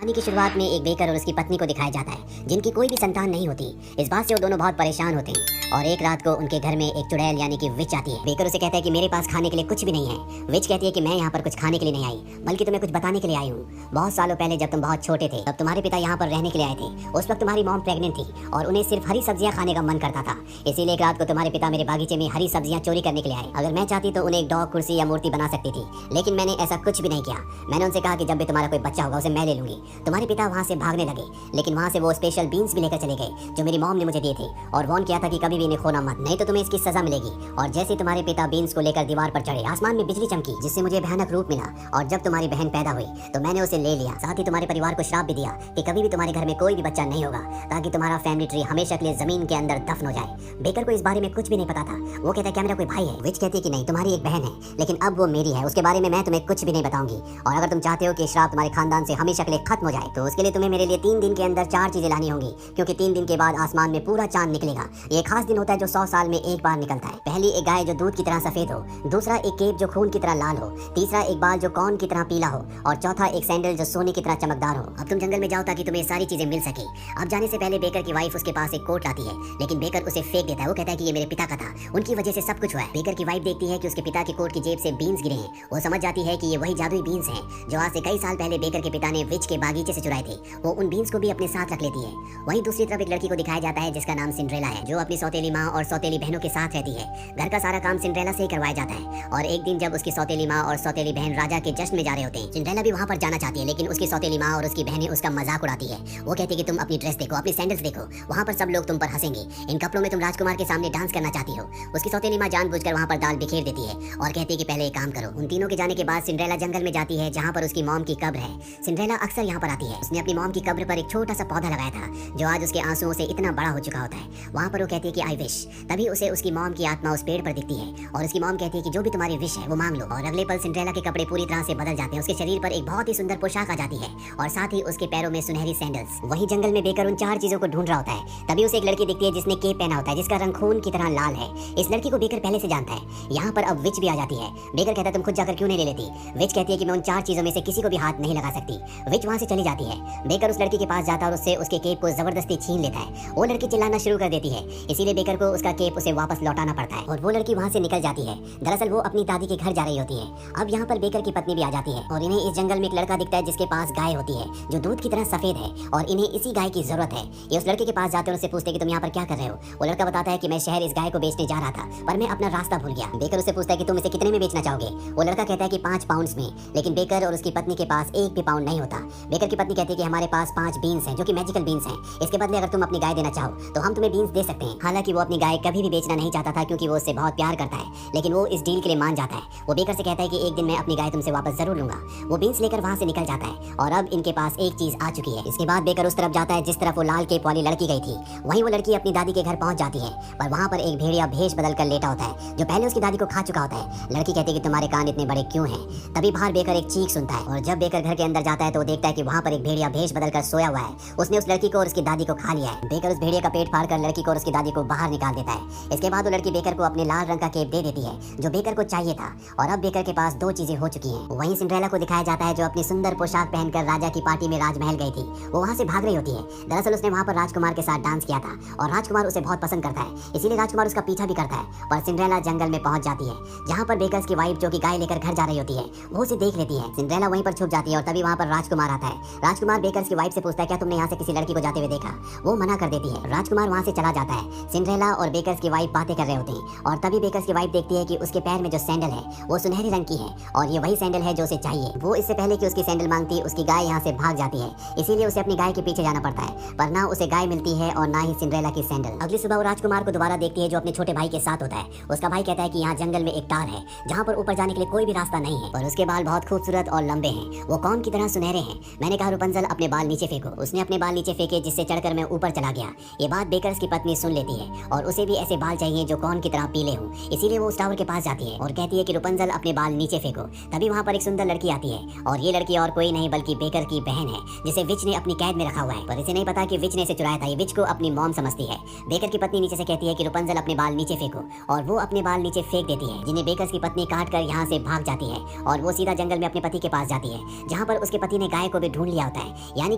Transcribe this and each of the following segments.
कहानी की शुरुआत में एक बेकर और उसकी पत्नी को दिखाया जाता है जिनकी कोई भी संतान नहीं होती। इस बात से वो दोनों बहुत परेशान होते हैं और एक रात को उनके घर में एक चुड़ैल यानी कि विच आती है। बेकर उसे कहता है कि मेरे पास खाने के लिए कुछ भी नहीं है। विच कहती है कि मैं यहाँ पर कुछ खाने के लिए नहीं आई बल्कि तुम्हें कुछ बताने के लिए आई हूँ। बहुत सालों पहले जब तुम बहुत छोटे थे तब तुम्हारे पिता यहाँ पर रहने के लिए आए थे। उस वक्त तुम्हारी मॉम प्रेग्नेंट थी और उन्हें सिर्फ हरी सब्जियां खाने का मन करता था। इसीलिए एक रात को तुम्हारे पिता मेरे बागीचे में हरी सब्जियां चोरी करने के लिए आए। अगर मैं चाहती तो उन्हें एक डॉग, कुर्सी या मूर्ति बना सकती थी, लेकिन मैंने ऐसा कुछ भी नहीं किया। मैंने उनसे कहा कि जब भी तुम्हारा कोई बच्चा होगा उसे मैं ले लूंगी। तुम्हारे पिता वहाँ से भागने लगे, लेकिन वहाँ से वो स्पेशल बीन्स भी लेकर चले गए जो मेरी मॉम ने मुझे दिए थे और वार्न किया था कि कभी भी इन्हें खोना मत, नहीं तो तुम्हें इसकी सजा मिलेगी। और जैसे तुम्हारे पिता बीन्स को लेकर दीवार पर चढ़े, आसमान में बिजली चमकी जिससे मुझे भयानक रूप मिला। और जब तुम्हारी बहन पैदा हुई तो मैंने उसे ले लिया। साथ ही तुम्हारे परिवार को श्राप भी दिया कि कभी भी तुम्हारे घर में कोई भी बच्चा नहीं होगा, ताकि तुम्हारा फैमिली ट्री हमेशा के लिए जमीन के अंदर दफन हो जाए। बेकर को इस बारे में कुछ भी नहीं पता था। वो कहता है क्या मेरा कोई भाई है? विच कहती है कि नहीं, तुम्हारी एक बहन है, लेकिन अब वो मेरी है। उसके बारे में मैं तुम्हें कुछ भी नहीं बताऊंगी। और अगर तुम चाहते हो कि श्राप तुम्हारे खानदान से हमेशा के लिए खत्म हो जाए तो उसके लिए तुम्हें मेरे लिए 3 दिन के अंदर 4 चीजें लानी होंगी, क्योंकि 3 दिन के बाद आसमान में पूरा चांद निकलेगा। ये खास दिन होता है जो 100 साल में एक बार निकलता है। पहली एक गाय जो दूध की तरह सफेद हो, दूसरा एक केप जो खून की तरह लाल हो, तीसरा एक बाल जो कॉर्न की तरह पीला हो और चौथा एक सैंडल जो सोने की तरह चमकदार हो। अब तुम जंगल में जाओ ताकि तुम्हें सारी चीजें मिल सके। अब जाने से पहले बेकर की वाइफ उसके पास एक कोट लाती है, लेकिन बेकर उसे फेंक देता है। वो कहता है कि ये मेरे पिता का था, उनकी वजह से सब कुछ हुआ है। बेकर की वाइफ देखती है कि उसके पिता की कोट की जेब से बीन्स गिरे हैं। वो समझ जाती है कि ये वही जादुई बीन्स हैं जो आज से कई साल पहले बेकर के पिता ने विच के बागीचे से चुराए थे। वो उन बीन्स को भी अपने साथ रख लेती है। वहीं दूसरी तरफ एक लड़की को दिखाया जाता है जिसका नाम सिंड्रेला है, जो अपनी सौतेली माँ और सौतेली बहनों के साथ रहती है। घर का सारा काम सिंड्रेला से ही करवाया जाता है। और एक दिन जब उसकी सौतेली माँ और सौतेली बहन राजा के जश्न में जा रहे होते हैं, सिंड्रेला भी वहाँ पर जाना चाहती है, लेकिन उसकी सौतेली माँ और उसकी बहनें उसका मजाक उड़ाती है। वो कहती है कि तुम अपनी ड्रेस देखो, अपनी सैंडल्स देखो, वहाँ पर सब लोग तुम पर हंसेंगे। इन कपड़ों में तुम राजकुमार के सामने डांस करना चाहती हो। उसकी सौतेली माँ जानबूझकर वहाँ पर दाल बिखेर देती है और कहती है कि पहले एक काम करो। उन तीनों के जाने के बाद सिंड्रेला जंगल में जाती है जहाँ पर उसकी मॉम की कब्र है। सिंड्रेला अक्सर यहाँ पर आती है। उसने अपनी मॉम की कब्र पर एक छोटा सा पौधा लगाया था जो आज उसके आंसुओं से इतना बड़ा हो चुका होता है। वहाँ पर वो कहती है कि आई विश। तभी उसे उसकी मॉम की आत्मा उस पेड़ पर दिखती है और उसकी मॉम कहती है कि जो भी तुम्हारी विश है वो मांग लो। और अगले पल सिंड्रेला के कपड़े पूरी तरह से बदल जाते हैं। उसके शरीर पर एक बहुत ही सुंदर पोशाक आ जाती है और साथ ही उसके पैरों में सुनहरी सैंडल्स। वहीं जंगल में बेकर उन 4 चीजों को ढूंढ रहा होता है। तभी उसे एक लड़की दिखती है जिसने केप पहना होता है जिसका रंग खून की तरह लाल है। इस लड़की को बेकर पहले से जानता है। यहाँ पर अब विच भी आ जाती है। बेकर कहता है तुम खुद जाकर क्यों नहीं ले लेती? विच कहती है कि मैं उन 4 चीजों में से किसी को भी हाथ नहीं लगा सकती। विच वहाँ से चली जाती है। बेकर उस लड़की के पास जाता है और उससे उसके केप को जबरदस्ती छीन लेता है। वो लड़की चिल्लाना शुरू कर देती है, इसीलिए बेकर को उसका केप उसे वापस लौटाना पड़ता है और वो लड़की वहाँ से निकल जाती है। दरअसल वो अपनी दादी के घर जा रही होती है। अब यहाँ पर बेकर की पत्नी भी आ जाती है और इन्हें इस जंगल में एक लड़का दिखता है जिसके पास गाय होती है जो दूध की तरह सफेद है और इन्हें इसी गाय की जरूरत है। ये उस लड़के के पास जाते हैं और उससे पूछते हैं कि तुम यहाँ पर क्या कर रहे हो? वो लड़का बताता है कि मैं शहर इस गाय को बेचने जा रहा था पर मैं अपना रास्ता भूल गया। बेकर उससे पूछता है कि तुम इसे कितने में बेचना चाहोगे? वो लड़का कहता है कि 5 पाउंड्स में, लेकिन बेकर और उसकी पत्नी के पास एक भी पाउंड नहीं होता। बेकर की पत्नी कहती है कि हमारे पास 5 बीन्स हैं जो कि मैजिकल बीन्स हैं। इसके बदले अगर तुम अपनी गाय देना चाहो तो हम तुम्हें बीन्स दे सकते हैं। हालांकि वो अपनी गाय कभी भी बेचना नहीं चाहता था क्योंकि वो उससे बहुत प्यार करता है, लेकिन वो इस डील के लिए मान जाता है। वो बेकर से कहता है कि एक दिन मैं अपनी गाय तुमसे वापस जरूर लूंगा। वो बीन्स लेकर वहाँ से निकल जाता है और अब इनके पास एक चीज आ चुकी है। इसके बाद बेकर उस तरफ जाता है जिस तरफ वो लाल केप वाली लड़की गई थी। वहीं वो लड़की अपनी दादी के घर पहुंच जाती है पर वहाँ पर एक भेड़िया भेष बदल कर लेटा होता है जो पहले उसकी दादी को खा चुका होता है। लड़की कहती है कि तुम्हारे कान इतने बड़े क्यों हैं? तभी बाहर बेकर एक चीख सुनता है और जब बेकर घर के अंदर जाता है तो देखता है कि वहाँ पर एक भेड़िया भेष बदल कर सोया हुआ है। उसने उस लड़की को और उसकी दादी को खा लिया है। बेकर उस भेड़िया का पेट फाड़कर लड़की को और उसकी दादी को बाहर निकाल देता है। इसके बाद वो लड़की बेकर को अपने लाल रंग का केप दे देती है जो बेकर को चाहिए था और अब बेकर के पास 2 चीजें हो चुकी हैं। वहीं सिंड्रेला को दिखाया जाता है जो अपनी सुंदर पोशाक पहनकर राजा की पार्टी में राजमहल गई थी। वो वहाँ से भाग रही होती है। दरअसल उसने वहाँ पर राजकुमार के साथ डांस किया था और राजकुमार उसे बहुत पसंद करता है, इसीलिए राजकुमार उसका पीछा भी करता है। पर सिंड्रेला जंगल में पहुंच जाती है जहाँ पर बेकर की वाइफ जो कि गाय लेकर घर जा रही होती है वो उसे देख लेती है। सिंड्रेला वहीं पर छुप जाती है और तभी वहाँ पर राजकुमार आता है। राजकुमार बेकर की वाइफ से पूछता है क्या तुमने यहाँ से किसी लड़की को जाते हुए देखा? वो मना कर देती है। राजकुमार वहाँ से चला जाता है। सिंड्रेला और बेकर की वाइफ बातें कर रहे होते हैं और तभी बेकर की वाइफ देखती है कि उसके पैर में जो सैंडल है वो सुनहरी रंग की है और ये वही सैंडल है जो उसे चाहिए। वो इससे पहले कि उसकी सैंडल मांगती उसकी गाय यहाँ से भाग जाती है, इसीलिए उसे अपनी गाय के पीछे जाना पड़ता है पर ना उसे गाय मिलती है और ना ही सिंड्रेला की सैंडल। अगली सुबह वो राजकुमार को दोबारा देखती है जो अपने छोटे भाई के साथ होता है। उसका भाई कहता है कि यहाँ जंगल में एक टार है जहाँ पर ऊपर जाने के लिए कोई भी रास्ता नहीं है और उसके बाल बहुत खूबसूरत और लंबे हैं। वो कौन की तरह सुनहरे हैं। मैंने कहा रुपंजल अपने बाल नीचे फेंको। उसने अपने बाल नीचे फेंके जिससे चढ़कर मैं ऊपर चला गया। ये बात बेकर की पत्नी सुन लेती है और उसे भी ऐसे बाल चाहिए जो कौन की तरह पीले हों, इसीलिए वो उस टावर के पास जाती है और कहती है कि रुपंजल अपने बाल नीचे फेंको। तभी वहाँ पर एक सुंदर लड़की आती है और ये लड़की और कोई नहीं बल्कि बेकर की बहन है जिसे विच ने अपनी कैद में रखा हुआ है, पर इसे नहीं पता कि विच ने इसे चुराया था। ये विच को अपनी मॉम समझती है। बेकर की पत्नी नीचे से कहती है कि रुपंजल अपने बाल नीचे फेंको और वो अपने बाल नीचे फेंक देती है, जिन्हें बेकर की पत्नी काट कर यहाँ से भाग जाती है और वो सीधा जंगल में अपने पति के पास जाती है जहाँ पर उसके पति ने गाय को भी ढूंढ लिया होता है, यानी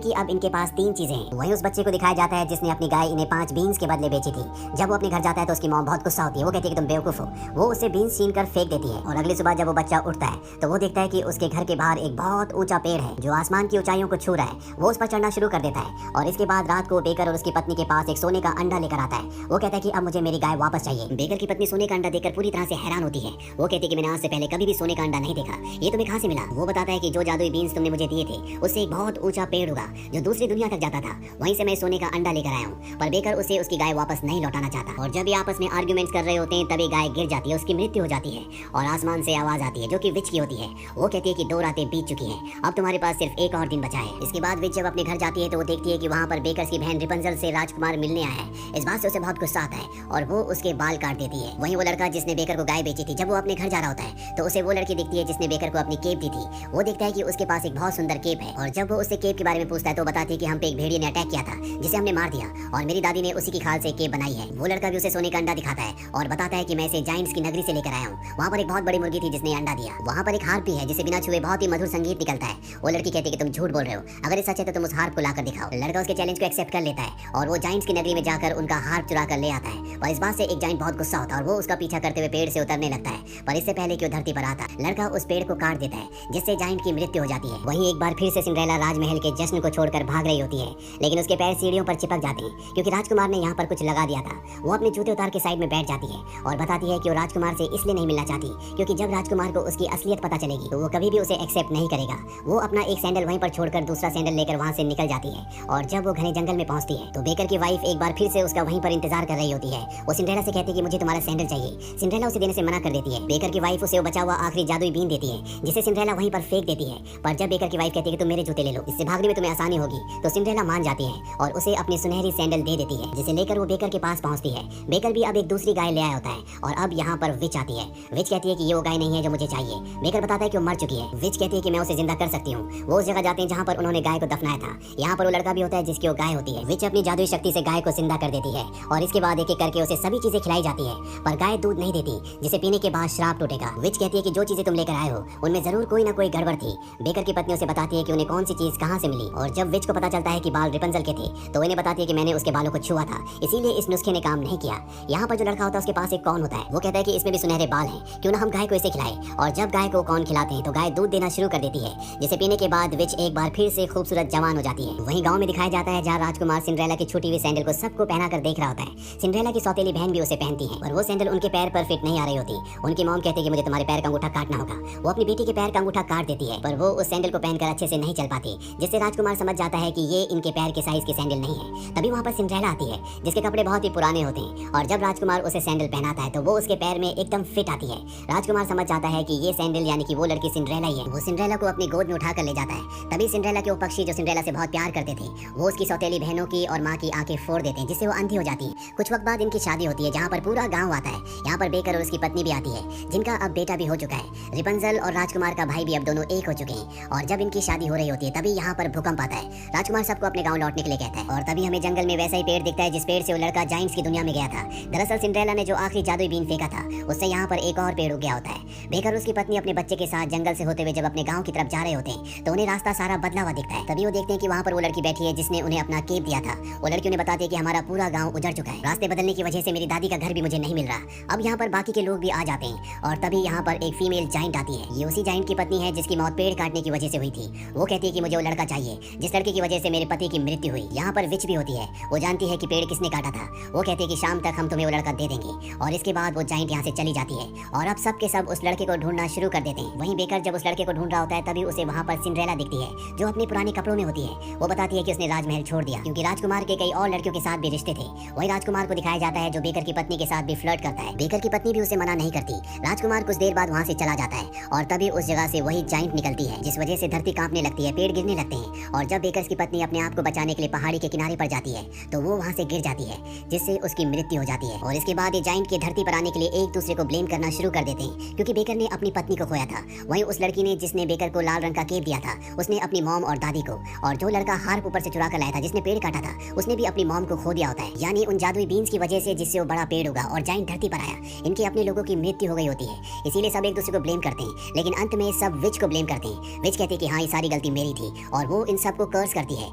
कि अब इनके पास 3 चीजें हैं। वहीं उस बच्चे को दिखाया जाता है जिसने अपनी गाय इन्हें 5 बीन्स के बदले बेची थी। जब वो अपने घर जाता है तो उसकी मॉम बहुत गुस्सा होती है। वो कहती है कि तुम बेवकूफ हो। वो उसे बीन्स छीन कर फेंक देती है और अगली सुबह जब वो बच्चा उठता है तो वो देखता है कि उसके घर के बाहर एक बहुत ऊंचा पेड़ है जो आसमान की ऊंचाइयों को छू रहा है। वो उस पर चढ़ना शुरू कर देता है और इसके बाद रात को बेकर और उसकी पत्नी के पास एक सोने का अंडा लेकर आता है। वो कहता है कि अब मुझे मेरी गाय वापस चाहिए। बेकर की पत्नी सोने का अंडा देखकर पूरी तरह से हैरान होती है। वो कहती है कि मैंने आज से पहले कभी भी सोने का अंडा नहीं देखा, ये तुम्हें कहां से मिला? वो बताता है कि जो जादुई बीन्स तुमने मुझे दिए थे उससे एक बहुत ऊंचा पेड़ उगा जो दूसरी दुनिया तक जाता था, वहीं से मैं सोने का अंडा लेकर आया हूँ। पर बेकर उसे उसकी गाय वापस नहीं लौटाना चाहता और जब ये आपस में आर्ग्यूमेंट्स कर रहे होते हैं तभी गाय गिर जाती है, उसकी मृत्यु हो जाती है और आसमान से आवाज आती है जो कि विच की होती है। वो कहती है कि 2 रातें बीत चुकी हैं, अब तुम्हारे पास सिर्फ एक और दिन बचा है। इसके बाद विच जब अपने घर जाती है तो वो देखती है कि वहाँ पर बेकर की बहन रिपंजल से राजकुमार मिलने आया है। इस बात से उसे बहुत गुस्सा आता है और वो उसके बाल काट देती है। वहीं वो लड़का जिसने बेकर को गाय बेची थी, जब वो अपने घर जा रहा होता है तो उसे वो लड़की दिखती है जिसने बेकर को अपनी केप दी थी। वो देखता है कि उसके पास एक बहुत सुंदर केप है और जब वो उससे केप के बारे में पूछता है तो बताती है कि हम पे एक भेड़िए ने अटैक किया था जिसे हमने मार दिया और मेरी दादी ने उसी की खाल से केप बनाई है। वो लड़का भी उसे सोने का अंडा दिखाता है और बताता है कि मैं इसे जाइंट्स की नगरी से लेकर आया हूँ। वहाँ पर एक बहुत बड़ी मुर्गी थी जिसने अंडा दिया। वहाँ पर एक हार्प भी है जिसे बिना छुए बहुत ही मधुर संगीत निकलता है। वो लड़की कहती है कि तुम झूठ बोल रहे हो, अगर ये सच है तो तुम उस हार्प को लाकर दिखाओ। लड़का उसके चैलेंज को एक्सेप्ट कर लेता है और वो जाइंट्स की नगरी में जाकर उनका हार्प चुरा कर ले आता है। और इस बात से एक जाइंट बहुत गुस्सा होता है और वो उसका पीछा करते हुए पेड़ से उतरने लगता है। पर इससे पहले कि वो धरती पर आता, लड़का उस पेड़ को काट देता है जिससे जाइंट की मृत्यु हो जाती है। वहीं एक बार फिर से सिंड्रेला राजमहल के जश्न को छोड़कर भाग रही होती है, लेकिन उसके पैर सीढ़ियों पर चिपक जाते हैं क्योंकि राजकुमार ने यहाँ पर कुछ लगा दिया था। वो अपने जूते उतार के साइड में बैठ जाती है और बताती है कि वो राजकुमार से इसलिए नहीं मिलना चाहती क्योंकि जब राजकुमार को उसकी असलियत पता चलेगी तो वो कभी भी उसे एक्सेप्ट नहीं करेगा। वो अपना एक सैंडल वहीं पर छोड़कर दूसरा सैंडल लेकर वहाँ से निकल जाती है और जब वो घने जंगल में पहुंचती है तो बेकर की वाइफ एक बार फिर से उसका वहीं पर इंतजार कर रही होती है। वो सिंड्रेला से कहती है कि मुझे तुम्हारा सैंडल चाहिए। सिंड्रेला उसे देने से मना कर देती है। बेकर की वाइफ उसे वो बचा हुआ आखिरी जादुई बीन देती है जिसे सिंड्रेला वहीं पर फेंक देती है। पर जब बेकर की वाइफ कहती है कि तुम मेरे जूते ले लो, इससे भागने में तुम्हें आसानी होगी, तो सिंड्रेला मान जाती है और उसे अपनी सुनहरी सैंडल दे देती है जिसे लेकर वो बेकर के पास पहुंचती है। बेकर भी अब एक दूसरी गाय ले आया होता है और अब यहाँ पर विच आती है। विच कहती है कि ये वो गाय नहीं है जो मुझे चाहिए। बेकर बताता है कि वो मर चुकी है। विच कहती है कि मैं उसे जिंदा कर सकती हूँ। वो उस जगह जाते हैं जहाँ पर उन्होंने गाय को दफनाया था। यहाँ पर वो लड़का भी होता है जिसकी वो गाय होती है। विच अपनी जादुई शक्ति से गाय को जिंदा कर देती है और इसके बाद एक एक करके उसे सभी चीजें खिलाई जाती है, पर गाय दूध नहीं देती जिसे पीने के बाद श्राप टूटेगा। विच कहती है कि जो चीजें तुम लेकर आए हो उनमें जरूर कोई ना कोई गड़बड़ थी। बेकर की पत्नी उसे बताती है कि उन्हें कौन सी चीज कहाँ से मिली और जब विच को पता चलता है कि बाल रिपंजल के थे तो इन्हें बताती है कि मैंने उसके बालों को छुआ था, इसीलिए इस नुस्खे ने काम नहीं किया। यहाँ पर जो लड़का होता है उसके पास एक कौन होता है। वो कहता है कि इसमें भी सुनहरे बाल हैं, क्यों ना हम गाय को इसे खिलाएं। और जब गाय को कौन खिलाते हैं तो गाय दूध देना शुरू कर देती है जिसे पीने के बाद विच एक बार फिर से खूबसूरत जवान हो जाती है। वहीं गाँव में दिखाया जाता है जहाँ राजकुमार सिंड्रेला की छूटी हुई सैंडल को सबको पहना कर देख रहा होता है। सिंड्रेला की सौतेली बहन भी उसे पहनती है पर वो सैंडल उनके पैर पर फिट नहीं आ रही होती। उनकी मॉम कहती है कि मुझे तुम्हारे पैर का अंगूठा काटना होगा। वो अपनी बेटी के पैर का अंगूठा काट देती है पर वो उस सैंडल को पहनकर अच्छे से नहीं चल पाती, जिससे राजकुमार समझ जाता है कि ये इनके पैर के साइज की सैंडल नहीं है। तभी वहाँ पर सिंड्रेला आती है जिसके कपड़े बहुत ही पुराने होते हैं और जब राजकुमार उसे सैंडल पहनाता है तो वो उसके पैर में एकदम फिट आती है। राजकुमार समझ जाता है कि ये सैंडल यानी कि वो लड़की सिंड्रेला ही है। वो सिंड्रेला को अपनी गोद में उठाकर ले जाता है। तभी सिंड्रेला के वो पक्षी जो सिंड्रेला से बहुत प्यार करते थे वो उसकी सौतेली बहनों की और माँ की आंखें फोड़ देते हैं जिससे वो अंधी हो जाती है। कुछ वक्त बाद इनकी शादी होती है जहाँ पर पूरा गाँव आता है। यहाँ पर बेकर और उसकी पत्नी भी आती है जिनका अब बेटा भी हो चुका है। रिपंजल और राजकुमार का भाई भी अब दोनों एक हो चुके हैं और जब इनकी शादी हो रही होती है तभी यहाँ पर भूकंप आता है। राजकुमार सबको अपने गाँव लौटने के लिए कहता है और तभी हमें जंगल में वैसा ही पेड़ दिखता है जिस पेड़ से वो लड़का जाइंट्स की दुनिया में गया था। दरअसल सिंड्रेला ने जो आखिरी जादुई बीन फेंका था उससे यहाँ पर एक और पेड़ उग गया होता है। बेकर और उसकी पत्नी अपने बच्चे के साथ जंगल से होते हुए जब अपने गाँव की तरफ जा रहे होते हैं तो उन्हें रास्ता सारा बदला हुआ दिखता है। तभी वो देखते हैं कि वहाँ पर वो लड़की बैठी है जिसने उन्हें अपना केप दिया था। वो लड़की उन्हें बताती है कि हमारा पूरा गाँव उजड़ चुका है, रास्ते बदलने की वजह से मेरी दादी का घर भी मुझे नहीं मिल रहा। अब यहाँ पर बाकी के लोग भी आ जाते हैं और तभी यहाँ पर एक फीमेल जाइंट आती है। ये उसी जाइंट की पत्नी है जिसकी मौत पेड़ काटने की वजह से हुई थी। वो कहती है कि मुझे वो लड़का चाहिए जिस लड़के की वजह से मेरे पति की मृत्यु हुई। यहाँ पर विच भी होती है। वो जानती है कि पेड़ किसने काटा था। वो कहती है कि शाम तक हम तुम्हें वो लड़का दे देंगे और इसके बाद वो जाइंट यहाँ से चली जाती है और अब सब के सब उस लड़के को ढूंढना शुरू कर देते हैं। वहीं बेकर जब उस लड़के को ढूंढ रहा होता है तभी उसे वहाँ पर सिंड्रेला दिखती है जो अपने पुराने कपड़ों में होती है। वो बताती है कि उसने राजमहल छोड़ दिया क्योंकि राजकुमार के कई और लड़कियों के साथ भी रिश्ते थे। वही राजकुमार को दिखाया जाता है जो बेकर की पत्नी के साथ भी फ्लर्ट करता है। बेकर की पत्नी भी उसे मना नहीं करती। राजकुमार कुछ देर बाद वहाँ से चला जाता है और तभी उस जगह से वही जाइंट निकलती है जिस वजह से धरती कांपने लगती है, पेड़ गिरने लगते हैं और जब बेकर की पत्नी अपने आप को बचाने के लिए पहाड़ी के किनारे पर जाती है तो वो वहाँ से गिर जाती है जिससे उसकी मृत्यु हो जाती है। और इसके बाद ये जाइंट की धरती पर आने के लिए एक दूसरे को ब्लेम करना शुरू कर देते हैं क्योंकि बेकर ने अपनी पत्नी को खोया था। वहीं उस लड़की ने जिसने बेकर को लाल रंग का केप दिया था उसने अपनी मॉम और दादी को, और जो लड़का हार्प ऊपर से चुरा कर लाया था जिसने पेड़ काटा था उसने भी अपनी मॉम को खो दिया होता है। यानी उन जादुई बीन्स की वजह से जिससे वो बड़ा पेड़ होगा और जाइंट धरती पर आया, इनके अपने लोगों की मृत्यु हो गई होती है। इसीलिए सब एक दूसरे को ब्लेम करते हैं लेकिन अंत में सब विच को ब्लेम करते हैं। विच कहते हैं कि हाँ ये सारी गलती मेरी अंधेरी थी और वो इन सबको कर्स करती है।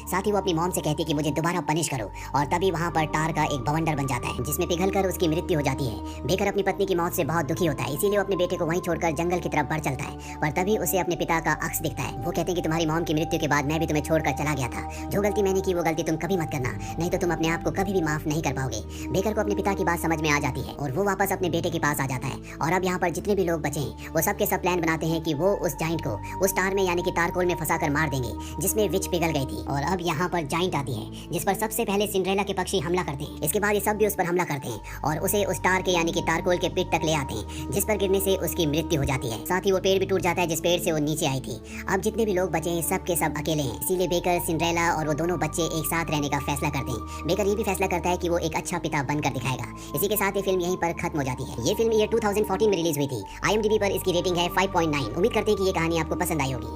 साथ ही वो अपनी मॉम से कहती है कि मुझे दोबारा पनिश करो, और तभी वहाँ पर टार का एक बवंडर बन जाता है जिसमें पिघलकर उसकी मृत्यु हो जाती है। बेकर अपनी पत्नी की मौत से बहुत दुखी होता है, इसीलिए वो अपने बेटे को वहीं छोड़कर जंगल की तरफ बढ़ चलता है। पर तभी उसे अपने पिता का अक्स दिखता है। वो कहते हैं कि तुम्हारी मॉम की मृत्यु के बाद मैं भी तुम्हें छोड़कर चला गया था। जो गलती मैंने की वो गलती तुम कभी मत करना, नहीं तो तुम अपने आप को कभी भी माफ नहीं कर पाओगे। बेकर को अपने पिता की बात समझ में आ जाती है और वो वापस अपने बेटे के पास आ जाता है। और अब यहाँ पर जितने भी लोग बचे हैं वो सब के सब प्लान बनाते हैं कि वो उस जाइंट को उस टार में यानी कि तारकोल में फंसाकर मार देंगे जिसमें विच पिघल गई थी। और अब यहाँ पर जाइंट आती है जिस पर सबसे पहले सिंड्रेला के पक्षी हमला करते हैं। इसके बाद ये सब भी उस पर हमला करते हैं और उसे उस टार के यानी कि तारकोल के पेट तक ले आते हैं, जिस पर गिरने से उसकी मृत्यु हो जाती है। साथ ही वो पेड़ भी टूट जाता है जिस पेड़ से वो नीचे आई थी। अब जितने भी लोग बचे हैं सब के सब अकेले हैं, इसीलिए बेकर, सिंड्रेला और वो दोनों बच्चे एक साथ रहने का फैसला करते हैं। बेकर ये भी फैसला करता है कि वो एक अच्छा पिता बनकर दिखाएगा। इसी के साथ ये फिल्म यहीं पर खत्म हो जाती है। ये फिल्म ईयर 2014 में रिलीज हुई थी। IMDb पर इसकी रेटिंग है 5.9। उम्मीद करते हैं कि ये कहानी आपको पसंद आई होगी।